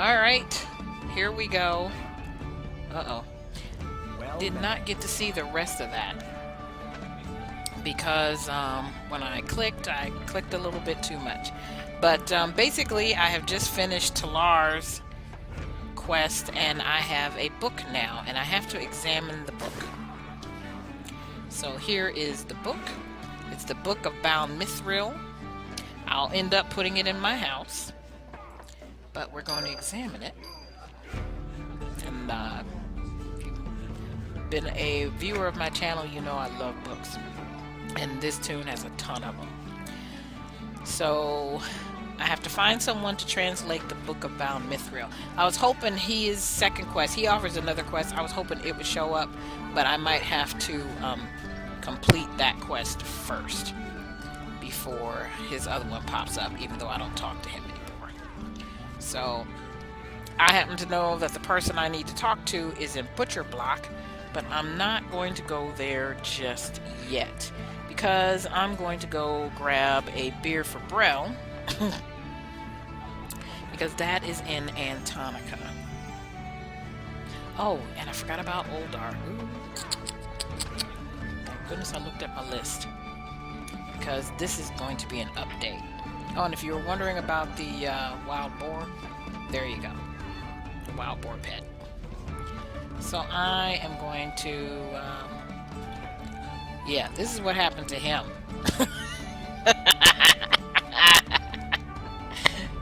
Alright, here we go. Uh-oh. Well Did met. not get to see the rest of that because when I clicked a little bit too much. But basically, I have just finished Talar's quest, and I have a book now, and I have to examine the book. So here is the book. It's the Book of Bound Mithril. I'll end up putting it in my house, but we're going to examine it. And if you've been a viewer of my channel, you know I love books, and this tune has a ton of them. So I have to find someone to translate the Book of Bound Mithril. I was hoping his second quest, he offers another quest, I was hoping it would show up, but I might have to complete that quest first before his other one pops up, even though I don't talk to him anymore. So I happen to know that the person I need to talk to is in Butcher Block, but I'm not going to go there just yet because I'm going to go grab a beer for Brell because that is in Antonica. Oh, and I forgot about Oldar. Ooh. Thank goodness I looked at my list because this is going to be an update. Oh, and if you were wondering about the wild boar, there you go. The wild boar pet. So I am going to, yeah, this is what happened to him.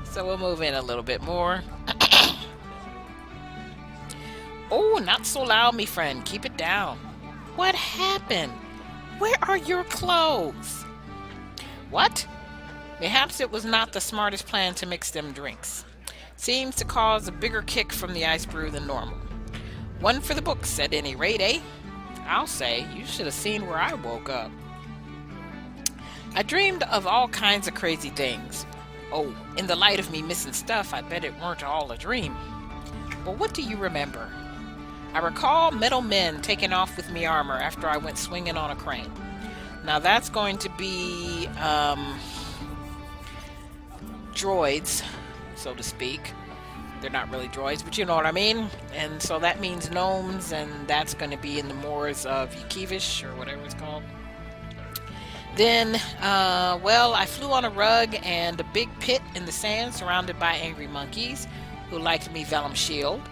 So we'll move in a little bit more. Oh, not so loud, me friend. Keep it down. What happened? Where are your clothes? What? Perhaps it was not the smartest plan to mix them drinks. Seems to cause a bigger kick from the ice brew than normal. One for the books at any rate, eh? I'll say, you should have seen where I woke up. I dreamed of all kinds of crazy things. Oh, in the light of me missing stuff, I bet it weren't all a dream. But what do you remember? I recall metal men taking off with me armor after I went swinging on a crane. Now that's going to be droids, so to speak. They're not really droids, but you know what I mean. And so that means gnomes, and that's going to be in the moors of Yukivish, or whatever it's called. Then, well, I flew on a rug and a big pit in the sand surrounded by angry monkeys who liked me vellum shield.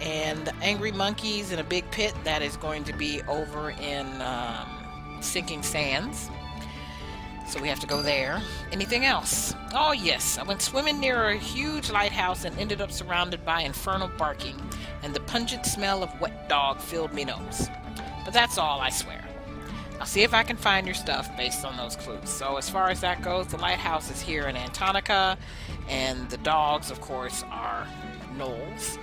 And angry monkeys in a big pit, that is going to be over in Sinking Sands. So we have to go there. Anything else? Oh yes, I went swimming near a huge lighthouse and ended up surrounded by infernal barking, and the pungent smell of wet dog filled me nose. But that's all, I swear. I'll see if I can find your stuff based on those clues. So as far as that goes, the lighthouse is here in Antonica, and the dogs, of course, are gnolls.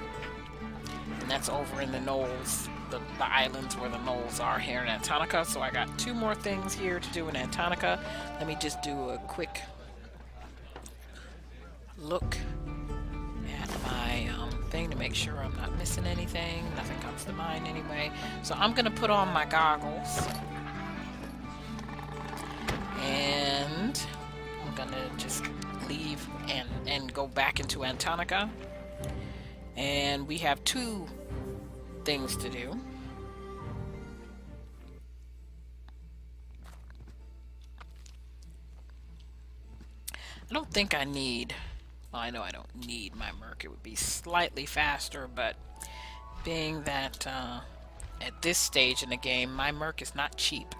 And that's over in the gnolls, the islands where the gnolls are here in Antonica. So I got 2 more things here to do in Antonica. Let me just do a quick look at my thing to make sure I'm not missing anything. Nothing comes to mind anyway. So I'm going to put on my goggles. And I'm gonna just leave and go back into Antonica. And we have 2 things to do. I don't think I need, well, I know I don't need my Merc. It would be slightly faster, but being that at this stage in the game, my Merc is not cheap.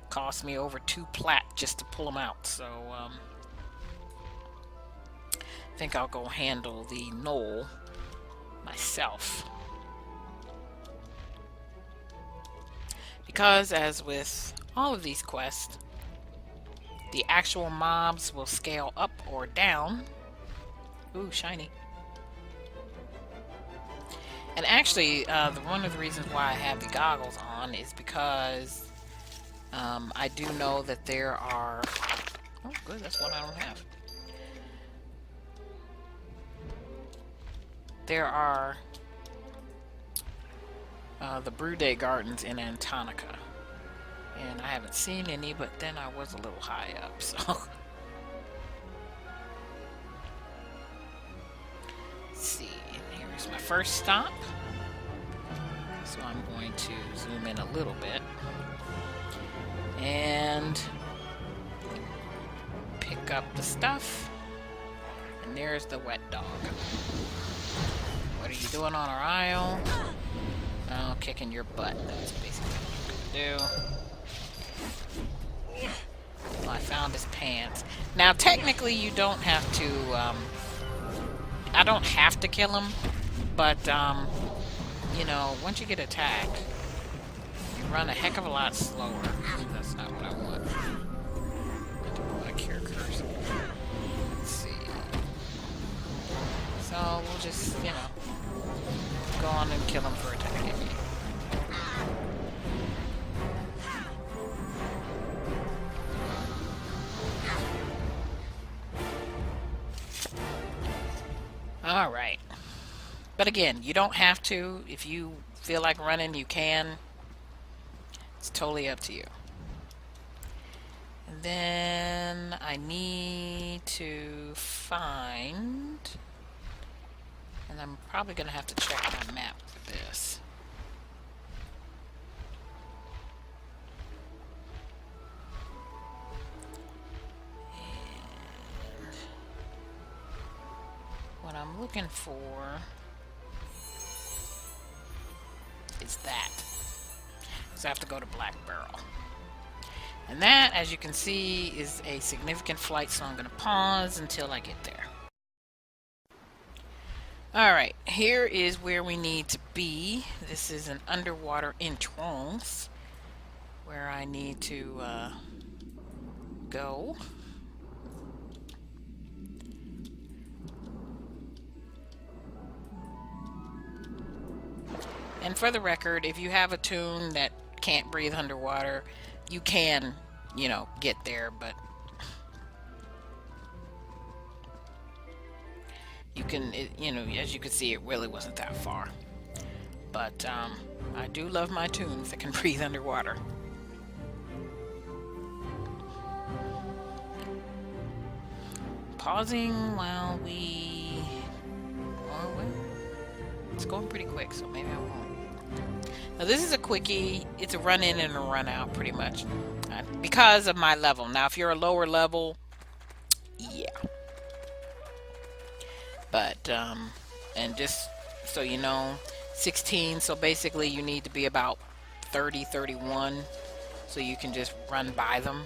Cost me over 2 plat just to pull them out, so I think I'll go handle the gnoll myself. Because as with all of these quests, the actual mobs will scale up or down. Ooh, shiny. And actually, one of the reasons why I have the goggles on is because I do know that there are... Oh, good, that's one I don't have. There are the Brewday Gardens in Antonica. And I haven't seen any, but then I was a little high up, so... first stop. So I'm going to zoom in a little bit and pick up the stuff. And there's the wet dog. What are you doing on our aisle? Oh, kicking your butt. That's basically what I'm gonna do. Well, I found his pants. Now, technically, you don't have to, I don't have to kill him, but, you know, once you get attacked, you run a heck of a lot slower. That's not what I want. I don't want to cure curse. Let's see. So, we'll just, you know, go on and kill him for attacking me. Alright. But again, you don't have to. If you feel like running, you can. It's totally up to you. And then I need to find... And I'm probably going to have to check my map for this. And what I'm looking for is that. So I have to go to Black Barrel. And that, as you can see, is a significant flight, so I'm going to pause until I get there. Alright, here is where we need to be. This is an underwater entrance where I need to go. And for the record, if you have a tune that can't breathe underwater, you can, you know, get there, but you can, you know, as you can see, it really wasn't that far. But I do love my tunes that can breathe underwater. Pausing while we... Oh, well, it's going pretty quick, so maybe I won't. Now this is a quickie. It's a run in and a run out pretty much because of my level. Now if you're a lower level, yeah. But and just so you know, 16, so basically you need to be about 30, 31 so you can just run by them.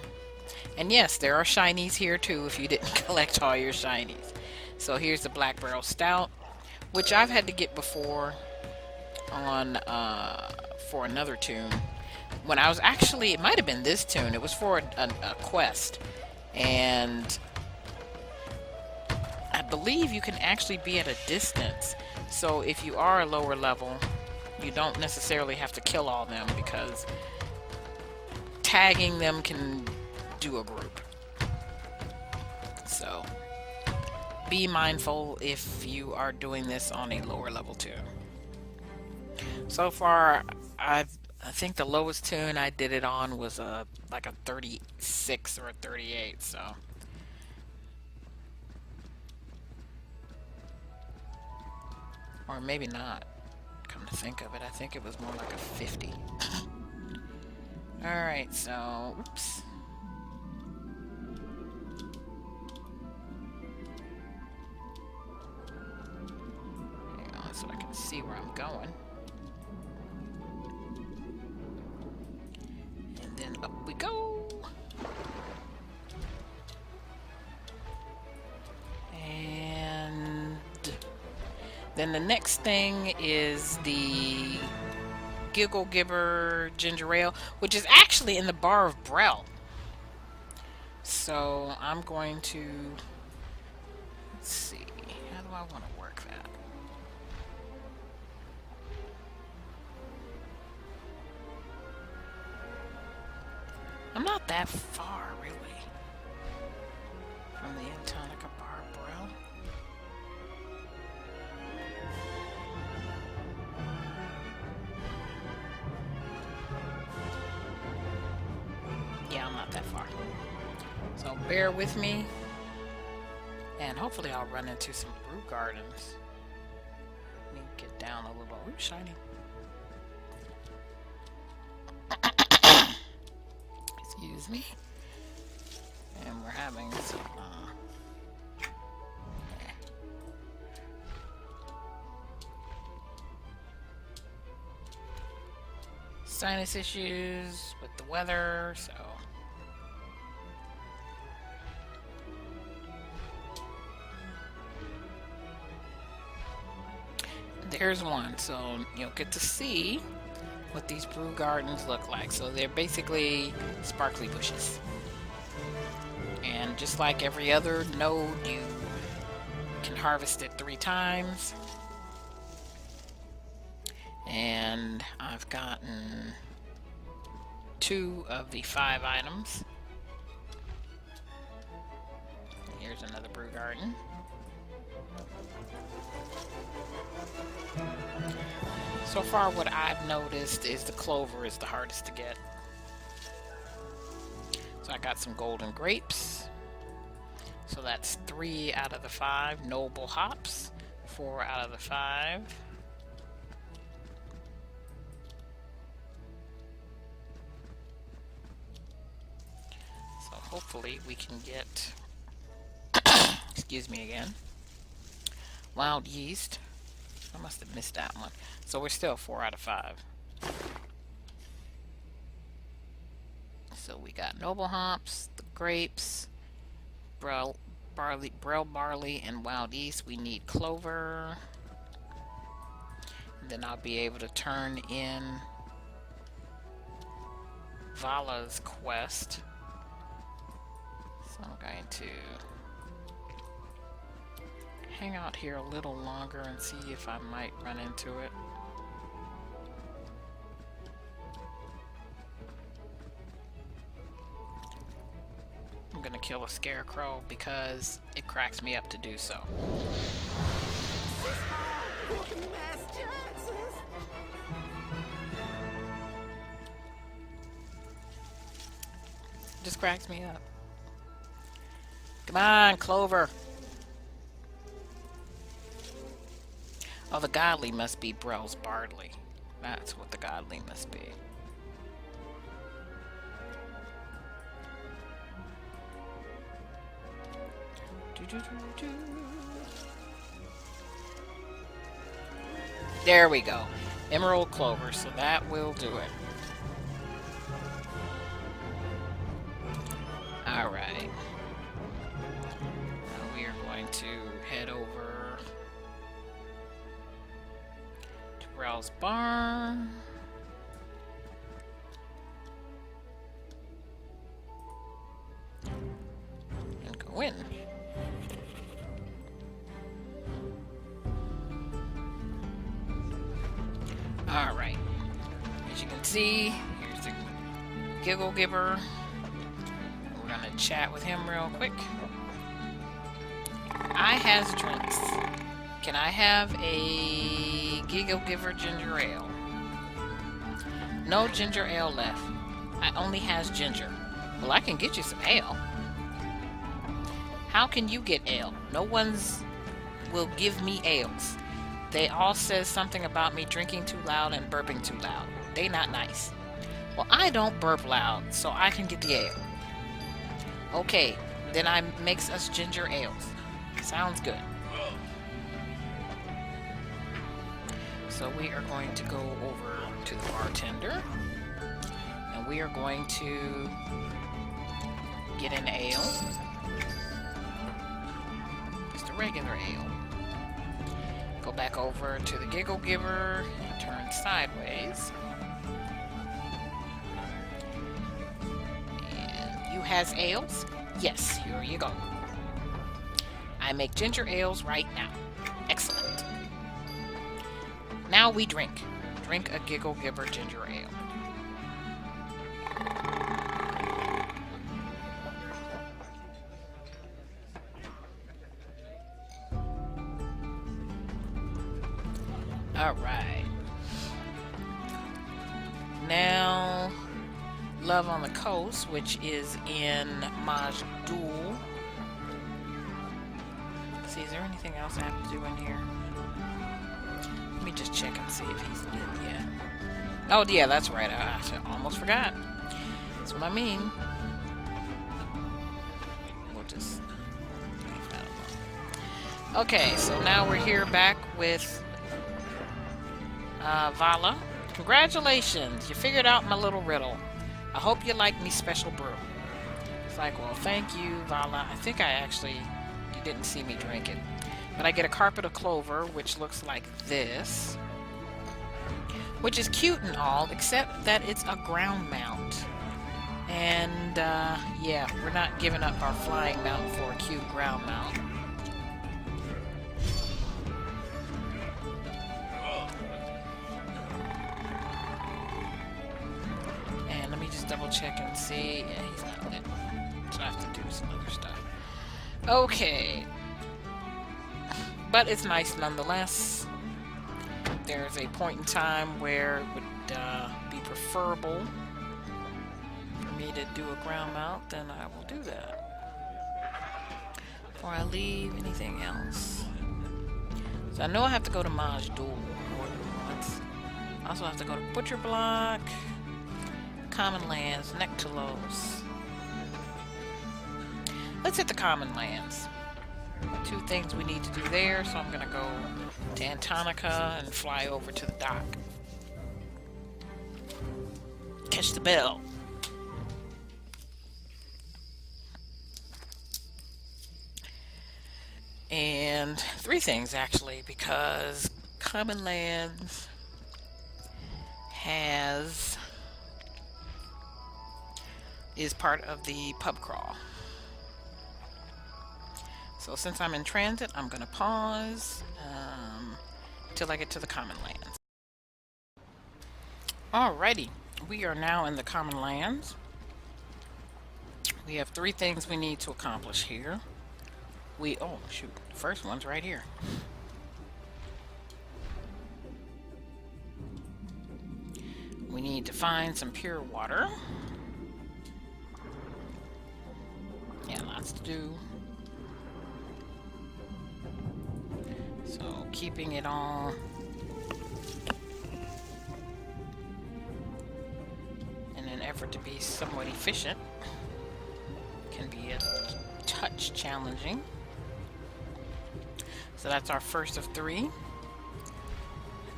And yes, there are shinies here too if you didn't collect all your shinies. So here's the Black Barrel Stout, which I've had to get before on for another tune. When I was actually, it might have been this tune, it was for a quest, and I believe you can actually be at a distance. So if you are a lower level, you don't necessarily have to kill all them, because tagging them can do a group. So be mindful if you are doing this on a lower level tune. So far, I think the lowest tune I did it on was like a 36 or a 38, so. Or maybe not. Come to think of it, I think it was more like a 50. Alright, so, oops. Hang on so I can see where I'm going. And then up we go. And then the next thing is the Giggle Giver Ginger Ale, which is actually in the Bar of Brell. So I'm going to, let's see, how do I want to work that? I'm not that far, really, from the Antonica Bar of Brell. Yeah, I'm not that far. So bear with me, and hopefully I'll run into some brew gardens. Let me get down a little. Ooh, shiny. Excuse me. And we're having some sinus issues with the weather, so there's one. So you'll get to see what these brew gardens look like. So they're basically sparkly bushes. And just like every other node, you can harvest it 3 times. And I've gotten 2 of the 5 items. Here's another brew garden. So far what I've noticed is the clover is the hardest to get. So I got some golden grapes. So that's 3 out of the 5. Noble hops, 4 out of the 5. So hopefully we can get, excuse me again, wild yeast. I must have missed that one. So we're still 4 out of 5. So we got noble hops, the grapes, braille barley, and wild yeast. We need clover. And then I'll be able to turn in Vala's quest. So I'm going to hang out here a little longer and see if I might run into it. I'm gonna kill a scarecrow because it cracks me up to do so. Just cracks me up. Come on, clover. Oh, the godly must be Brell's barley. That's what the godly must be. There we go. Emerald clover, so that will do it. Alright. Now we are going to head over to Brell's barn. And go in. Alright, as you can see, here's the Giggle Giver. We're gonna chat with him real quick. I has drinks. Can I have a Giggle Giver ginger ale? No ginger ale left. I only has ginger. Well, I can get you some ale. How can you get ale? No one's will give me ales. They all says something about me drinking too loud and burping too loud. They not nice. Well, I don't burp loud, so I can get the ale. Okay, then I makes us ginger ales. Sounds good. So we are going to go over to the bartender, and we are going to get an ale. Just a regular ale. Go back over to the Giggle Giver, turn sideways. And you has ales? Yes, here you go. I make ginger ales right now. Excellent. Now we drink. Drink a Giggle Giver ginger ale. Alright. Now, Love on the Coast, which is in Majdoul. See, is there anything else I have to do in here? Let me just check and see if he's lit yet. Oh, yeah, that's right. I almost forgot. That's what I mean. We'll just leave that alone. Okay, so now we're here back with Vala. Congratulations, you figured out my little riddle. I hope you like me special brew. It's like, well, thank you, Vala. I think you didn't see me drink it. But I get a carpet of clover, which looks like this. Which is cute and all, except that it's a ground mount. And, yeah, we're not giving up our flying mount for a cute ground mount. And let me just double check and see. Yeah, he's not lit. So I have to do some other stuff. Okay. But it's nice nonetheless. There's a point in time where it would be preferable for me to do a ground mount, then I will do that. Before I leave, anything else? So I know I have to go to Maj Duel more than once. I also have to go to Butcher Block, Common Lands, Nectalos. Let's hit the Common Lands. 2 things we need to do there, so I'm gonna go to Antonica and fly over to the dock. Catch the bell. And 3 things actually, because Common Lands is part of the pub crawl. So since I'm in transit, I'm going to pause till I get to the Common Lands. Alrighty, we are now in the Common Lands. We have 3 things we need to accomplish here. Oh shoot, the first one's right here. We need to find some pure water. Yeah, lots to do. So keeping it all in an effort to be somewhat efficient can be a touch challenging. So that's our first of 3.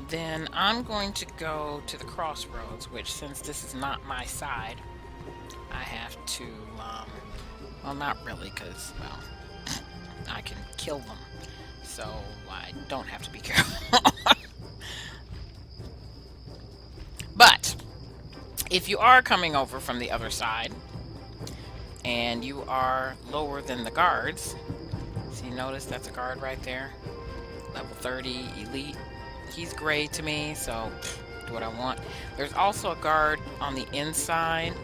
Then I'm going to go to the crossroads, which since this is not my side, I have to, well, not really, because, well, I can kill them. So I don't have to be careful. But if you are coming over from the other side and you are lower than the guards, see, notice that's a guard right there, level 30 elite. He's gray to me, so do what I want. There's also a guard on the inside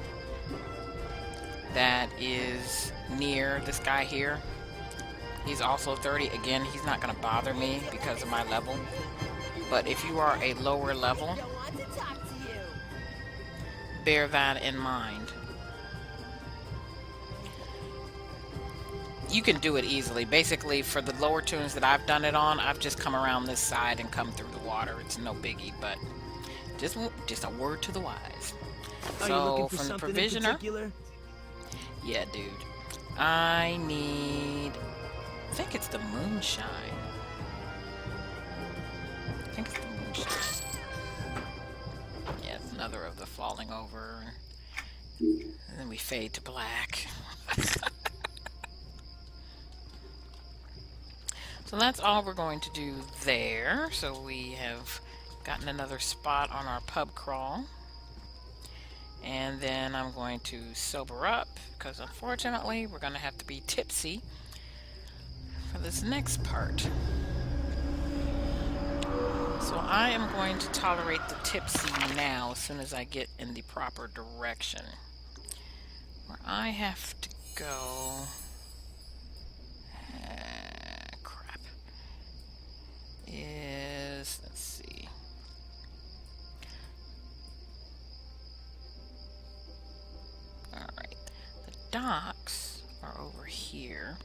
that is near this guy here. He's also 30. Again, he's not going to bother me because of my level. But if you are a lower level, bear that in mind. You can do it easily. Basically, for the lower tunes that I've done it on, I've just come around this side and come through the water. It's no biggie, but just a word to the wise. So, from the provisioner, yeah, dude, I need... I think it's the moonshine. I think it's the moonshine. Yeah, it's another of the falling over. And then we fade to black. So that's all we're going to do there. So we have gotten another spot on our pub crawl. And then I'm going to sober up, because unfortunately we're going to have to be tipsy for this next part. So I am going to tolerate the tipsy now as soon as I get in the proper direction. Where I have to go... crap. Is... let's see. Alright. The docks are over here.